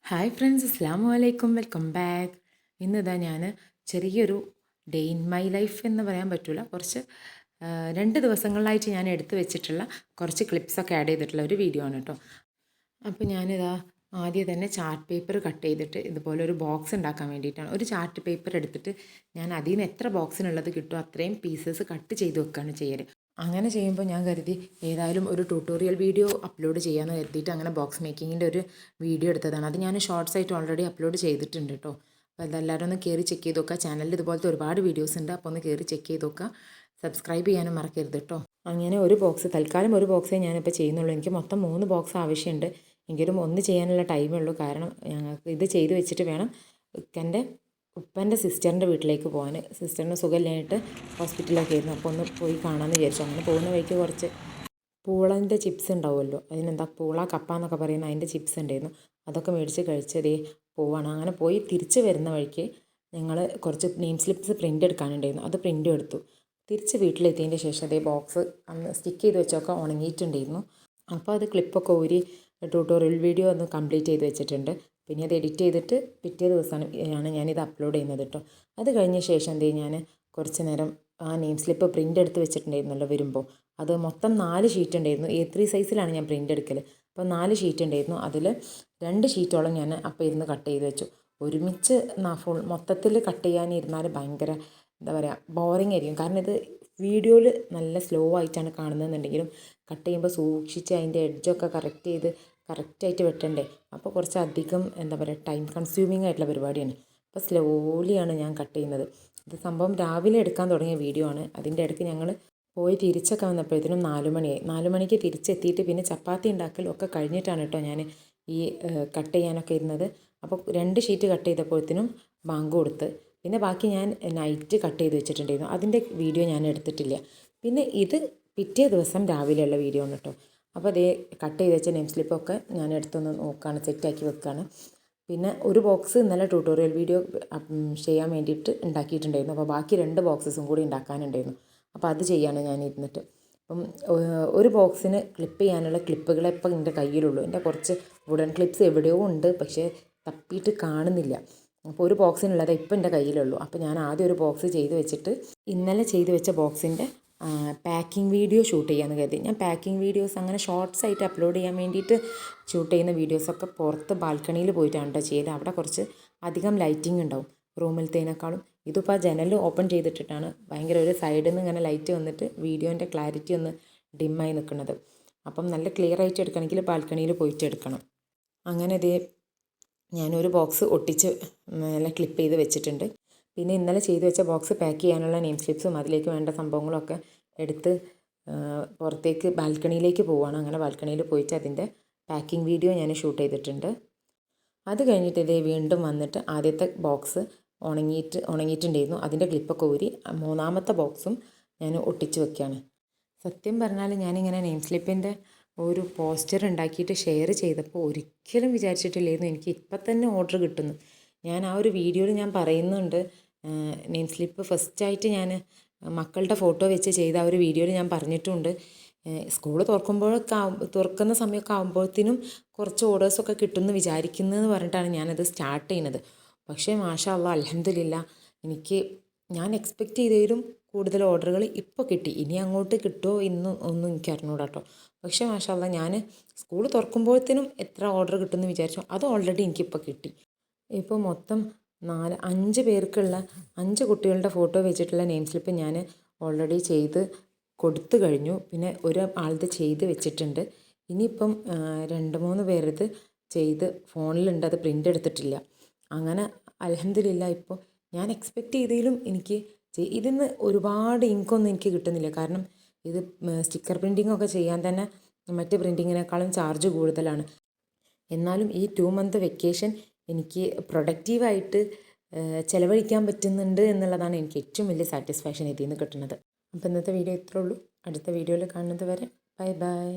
Hi friends, അസ്സലാമു അലൈക്കും. Welcome back. ഇന്നിതാ ഞാൻ ചെറിയൊരു ഡേ ഇൻ മൈ ലൈഫ് എന്ന് പറയാൻ പറ്റില്ല, കുറച്ച് 2 ദിവസങ്ങളിലായിട്ട് ഞാൻ എടുത്തു വെച്ചിട്ടുള്ള കുറച്ച് ക്ലിപ്സൊക്കെ ആഡ് ചെയ്തിട്ടുള്ള ഒരു വീഡിയോ ആണ് കേട്ടോ. അപ്പോൾ ഞാനിതാ ആദ്യം തന്നെ ചാർട്ട് പേപ്പർ കട്ട് ചെയ്തിട്ട് ഇതുപോലെ ഒരു ബോക്സ് ഉണ്ടാക്കാൻ വേണ്ടിയിട്ടാണ്. ഒരു ചാർട്ട് പേപ്പർ എടുത്തിട്ട് ഞാൻ അതിൽ നിന്ന് എത്ര ബോക്സിനുള്ളത് കിട്ടുമോ അത്രയും പീസസ് കട്ട് ചെയ്ത് വെക്കുകയാണ് ചെയ്യൽ. അങ്ങനെ ചെയ്യുമ്പോൾ ഞാൻ കരുതി ഏതായാലും ഒരു ട്യൂട്ടോറിയൽ വീഡിയോ അപ്ലോഡ് ചെയ്യാമെന്ന് കരുതിയിട്ട് അങ്ങനെ ബോക്സ് മേക്കിങ്ങിൻ്റെ ഒരു വീഡിയോ എടുത്തതാണ്. അത് ഞാൻ ഷോർട്സ് ആയിട്ട് ഓൾറെഡി അപ്ലോഡ് ചെയ്തിട്ടുണ്ട് കേട്ടോ. അപ്പോൾ അതെല്ലാവരും ഒന്ന് കയറി ചെക്ക് ചെയ്ത് നോക്കുക. ചാനലിൽ ഇതുപോലത്തെ ഒരുപാട് വീഡിയോസ് ഉണ്ട്, അപ്പോൾ ഒന്ന് കയറി ചെക്ക് ചെയ്ത് നോക്കുക. സബ്സ്ക്രൈബ് ചെയ്യാനും മറക്കരുത് കേട്ടോ. അങ്ങനെ ഒരു ബോക്സ്, തൽക്കാലം ഒരു ബോക്സേ ഞാനിപ്പോൾ ചെയ്യുന്നുള്ളൂ. എനിക്ക് മൊത്തം 3 ബോക്സ് ആവശ്യമുണ്ട്. എങ്കിലും ഒന്ന് ചെയ്യാനുള്ള ടൈമേ ഉള്ളൂ. കാരണം ഞങ്ങൾക്ക് ഇത് ചെയ്ത് വെച്ചിട്ട് വേണം എൻ്റെ ഉപ്പൻ്റെ സിസ്റ്ററിൻ്റെ വീട്ടിലേക്ക് പോകാൻ. സിസ്റ്ററിന് സുഖമില്ലായിട്ട് ഹോസ്പിറ്റലൊക്കെ ആയിരുന്നു. അപ്പോൾ ഒന്ന് പോയി കാണാമെന്ന് വിചാരിച്ചു. അങ്ങനെ പോകുന്ന വഴിക്ക് കുറച്ച് പൂളൻ്റെ ചിപ്സ് ഉണ്ടാവുമല്ലോ, അതിനെന്താ പൂള കപ്പ എന്നൊക്കെ പറയുന്ന അതിൻ്റെ ചിപ്സ് ഉണ്ടായിരുന്നു. അതൊക്കെ മേടിച്ച് കഴിച്ചതേ പോവാണ്. അങ്ങനെ പോയി തിരിച്ച് വരുന്ന വഴിക്ക് ഞങ്ങൾ കുറച്ച് നെയിം സ്ലിപ്സ് പ്രിൻ്റ് എടുക്കാനുണ്ടായിരുന്നു. അത് പ്രിൻ്റും എടുത്തു. തിരിച്ച് വീട്ടിലെത്തിയതിൻ്റെ ശേഷം അതേ ബോക്സ് അന്ന് സ്റ്റിക്ക് ചെയ്ത് വെച്ചൊക്കെ ഉണങ്ങിയിട്ടുണ്ടായിരുന്നു. അപ്പോൾ അത് ക്ലിപ്പൊക്കെ ഊരി ട്യൂട്ടോറിയൽ വീഡിയോ ഒന്ന് കംപ്ലീറ്റ് ചെയ്ത് വെച്ചിട്ടുണ്ട്. പിന്നെ അത് എഡിറ്റ് ചെയ്തിട്ട് പിറ്റേ ദിവസമാണ് ഞാനിത് അപ്ലോഡ് ചെയ്യുന്നത് കേട്ടോ. അത് കഴിഞ്ഞ ശേഷം ഞാൻ കുറച്ച് നേരം ആ നെയിം സ്ലിപ്പ് പ്രിൻ്റ് എടുത്ത് വെച്ചിട്ടുണ്ടായിരുന്നല്ലോ വരുമ്പോൾ. അത് മൊത്തം 4 ഷീറ്റ് ഉണ്ടായിരുന്നു. A3 സൈസിലാണ് ഞാൻ പ്രിൻ്റ് എടുക്കൽ. അപ്പോൾ 4 ഷീറ്റ് ഉണ്ടായിരുന്നു. അതിൽ 2 ഷീറ്റോളം ഞാൻ അപ്പോൾ ഇരുന്ന് കട്ട് ചെയ്ത് വെച്ചു. ഒരുമിച്ച് ഫുൾ മൊത്തത്തിൽ കട്ട് ചെയ്യാനിരുന്നാൽ ഭയങ്കര എന്താ പറയുക, ബോറിംഗ് ആയിരിക്കും. കാരണം ഇത് വീഡിയോയിൽ നല്ല സ്ലോ ആയിട്ടാണ് കാണുന്നതെന്നുണ്ടെങ്കിലും കട്ട് ചെയ്യുമ്പോൾ സൂക്ഷിച്ച് അതിൻ്റെ എഡ്ജൊക്കെ കറക്റ്റായിട്ട് വെട്ടണ്ടേ. അപ്പോൾ കുറച്ചധികം എന്താ പറയുക, ടൈം കൺസ്യൂമിങ് ആയിട്ടുള്ള പരിപാടിയാണ്. അപ്പോൾ സ്ലോലിയാണ് ഞാൻ കട്ട് ചെയ്യുന്നത്. ഇത് സംഭവം രാവിലെ എടുക്കാൻ തുടങ്ങിയ വീഡിയോ ആണ്. അതിൻ്റെ ഇടയ്ക്ക് ഞങ്ങൾ പോയി തിരിച്ചൊക്കെ വന്നപ്പോഴത്തേനും 4 മണിയായി. 4 മണിക്ക് തിരിച്ചെത്തിയിട്ട് പിന്നെ ചപ്പാത്തി ഉണ്ടാക്കലും ഒക്കെ കഴിഞ്ഞിട്ടാണ് കേട്ടോ ഞാൻ ഈ കട്ട് ചെയ്യാനൊക്കെ ഇരുന്നത്. അപ്പോൾ 2 ഷീറ്റ് കട്ട് ചെയ്തപ്പോഴത്തേനും ബാങ്ക് കൊടുത്ത്. പിന്നെ ബാക്കി ഞാൻ നൈറ്റ് കട്ട് ചെയ്ത് വെച്ചിട്ടുണ്ടായിരുന്നു. അതിൻ്റെ വീഡിയോ ഞാൻ എടുത്തിട്ടില്ല. പിന്നെ ഇത് പിറ്റേ ദിവസം രാവിലെയുള്ള വീഡിയോ ആണ് കേട്ടോ. അപ്പോൾ അതേ കട്ട് ചെയ്ത് വെച്ച നെയിം സ്ലിപ്പൊക്കെ ഞാൻ എടുത്തൊന്ന് നോക്കുകയാണ്, സെറ്റാക്കി വെക്കുകയാണ്. പിന്നെ ഒരു ബോക്സ് ഇന്നലെ ട്യൂട്ടോറിയൽ വീഡിയോ ചെയ്യാൻ വേണ്ടിയിട്ട് ഉണ്ടാക്കിയിട്ടുണ്ടായിരുന്നു. അപ്പോൾ ബാക്കി 2 ബോക്സസും കൂടി ഉണ്ടാക്കാനുണ്ടായിരുന്നു. അപ്പോൾ അത് ചെയ്യാണ് ഞാൻ ഇരുന്നിട്ട്. അപ്പം ഒരു ബോക്സിന് ക്ലിപ്പ് ചെയ്യാനുള്ള ക്ലിപ്പുകളെ ഇപ്പം എൻ്റെ കയ്യിലുള്ളൂ. എൻ്റെ കുറച്ച് വുഡൻ ക്ലിപ്സ് എവിടെയോ ഉണ്ട്, പക്ഷേ തപ്പിയിട്ട് കാണുന്നില്ല. അപ്പോൾ ഒരു ബോക്സിനുള്ളത് ഇപ്പം എൻ്റെ കയ്യിലുള്ളൂ. അപ്പോൾ ഞാൻ ആദ്യം ഒരു ബോക്സ് ചെയ്ത് വെച്ചിട്ട് ഇന്നലെ ചെയ്ത് വെച്ച ബോക്സിൻ്റെ പാക്കിംഗ് വീഡിയോ ഷൂട്ട് ചെയ്യാമെന്ന് കരുതി. ഞാൻ പാക്കിംഗ് വീഡിയോസ് അങ്ങനെ ഷോർട്സ് ആയിട്ട് അപ്ലോഡ് ചെയ്യാൻ വേണ്ടിയിട്ട് ഷൂട്ട് ചെയ്യുന്ന വീഡിയോസൊക്കെ പുറത്ത് ബാൽക്കണിയിൽ പോയിട്ടാണ് കേട്ടോ ചെയ്ത്. അവിടെ കുറച്ച് അധികം ലൈറ്റിംഗ് ഉണ്ടാവും റൂമിലത്തേനേക്കാളും. ഇതിപ്പോൾ ആ ജനൽ ഓപ്പൺ ചെയ്തിട്ടിട്ടാണ് ഭയങ്കര ഒരു സൈഡിൽ നിന്ന് ഇങ്ങനെ ലൈറ്റ് വന്നിട്ട് വീഡിയോൻ്റെ ക്ലാരിറ്റി ഒന്ന് ഡിമ്മായി നിൽക്കുന്നത്. അപ്പം നല്ല ക്ലിയർ ആയിട്ട് എടുക്കണമെങ്കിൽ ബാൽക്കണിയിൽ പോയിട്ട് എടുക്കണം. അങ്ങനെ ഇതേ ഞാനൊരു ബോക്സ് ഒട്ടിച്ച് നല്ല ക്ലിപ്പ് ചെയ്ത് വെച്ചിട്ടുണ്ട്. പിന്നെ ഇന്നലെ ചെയ്ത് വെച്ച ബോക്സ് പാക്ക് ചെയ്യാനുള്ള നെയിം സ്ലിപ്സും അതിലേക്ക് വേണ്ട സംഭവങ്ങളൊക്കെ എടുത്ത് പുറത്തേക്ക് ബാൽക്കണിയിലേക്ക് പോവുകയാണ്. അങ്ങനെ ബാൽക്കണിയിൽ പോയിട്ട് അതിൻ്റെ പാക്കിംഗ് വീഡിയോ ഞാൻ ഷൂട്ട് ചെയ്തിട്ടുണ്ട്. അത് കഴിഞ്ഞിട്ട് ഇതേ വീണ്ടും വന്നിട്ട് ആദ്യത്തെ ബോക്സ് ഉണങ്ങിയിട്ടുണ്ടായിരുന്നു. അതിൻ്റെ ക്ലിപ്പൊക്കെ ഊരി 3ാമത്തെ ബോക്സും ഞാൻ ഒട്ടിച്ച് വെക്കുകയാണ്. സത്യം പറഞ്ഞാൽ ഞാനിങ്ങനെ നെയിം സ്ലിപ്പിൻ്റെ ഒരു പോസ്റ്റർ ഉണ്ടാക്കിയിട്ട് ഷെയർ ചെയ്തപ്പോൾ ഒരിക്കലും വിചാരിച്ചിട്ടില്ലായിരുന്നു എനിക്ക് ഇപ്പം തന്നെ ഓർഡർ കിട്ടുന്നു. ഞാൻ ആ ഒരു വീഡിയോയിൽ ഞാൻ പറയുന്നുണ്ട്, നെയിം സ്ലിപ്പ് ഫസ്റ്റായിട്ട് ഞാൻ മക്കളുടെ ഫോട്ടോ വെച്ച് ചെയ്ത ആ ഒരു വീഡിയോയിൽ ഞാൻ പറഞ്ഞിട്ടുണ്ട്, സ്കൂൾ തുറക്കുന്ന സമയമൊക്കെ ആകുമ്പോഴത്തേനും കുറച്ച് ഓർഡേഴ്സൊക്കെ കിട്ടുമെന്ന് വിചാരിക്കുന്നതെന്ന് പറഞ്ഞിട്ടാണ് ഞാനത് സ്റ്റാർട്ട് ചെയ്യുന്നത്. പക്ഷേ മാഷാ അല്ലാഹ്, അൽഹംദുലില്ലാ, ഞാൻ എക്സ്പെക്റ്റ് ചെയ്തതിലും കൂടുതൽ ഓർഡറുകൾ ഇപ്പോൾ കിട്ടി. ഇനി അങ്ങോട്ട് കിട്ടുമോ ഒന്നും എനിക്ക് അറിഞ്ഞൂടാ കേട്ടോ. പക്ഷേ മാഷാ അല്ലാഹ്, ഞാൻ സ്കൂൾ തുറക്കുമ്പോഴത്തേനും എത്ര ഓർഡർ കിട്ടുമെന്ന് വിചാരിച്ചോ അത് ഓൾറെഡി എനിക്കിപ്പോൾ കിട്ടി. ഇപ്പോൾ മൊത്തം 5 പേർക്കുള്ള 5 കുട്ടികളുടെ ഫോട്ടോ വെച്ചിട്ടുള്ള നെയിം സ്ലിപ്പ് ഞാൻ ഓൾറെഡി ചെയ്ത് കൊടുത്തു കഴിഞ്ഞു. പിന്നെ ഒരാളത് ചെയ്ത് വെച്ചിട്ടുണ്ട്. ഇനിയിപ്പം 2-3 പേരത് ചെയ്ത് ഫോണിലുണ്ട്, അത് പ്രിൻ്റ് എടുത്തിട്ടില്ല. അങ്ങനെ അൽഹംദുലില്ലാ, ഇപ്പോൾ ഞാൻ എക്സ്പെക്റ്റ് ചെയ്തതിലും ഇതിന്ന് ഒരുപാട് ഇങ്കൊന്നും എനിക്ക് കിട്ടുന്നില്ല. കാരണം ഇത് സ്റ്റിക്കർ പ്രിൻറ്റിങ്ങൊക്കെ ചെയ്യാൻ തന്നെ മറ്റ് പ്രിൻറ്റിങ്ങിനേക്കാളും ചാർജ് കൂടുതലാണ്. എന്നാലും ഈ 2 മന്ത് വെക്കേഷൻ എനിക്ക് പ്രൊഡക്റ്റീവായിട്ട് ചിലവഴിക്കാൻ പറ്റുന്നുണ്ട് എന്നുള്ളതാണ് എനിക്ക് ഏറ്റവും വലിയ സാറ്റിസ്ഫാക്ഷൻ ഇതിൽ നിന്ന് കിട്ടുന്നത്. അപ്പോൾ ഇന്നത്തെ വീഡിയോ ഇത്രേ ഉള്ളൂ. അടുത്ത വീഡിയോയിൽ കാണുന്നത് വരെ ബൈ ബൈ.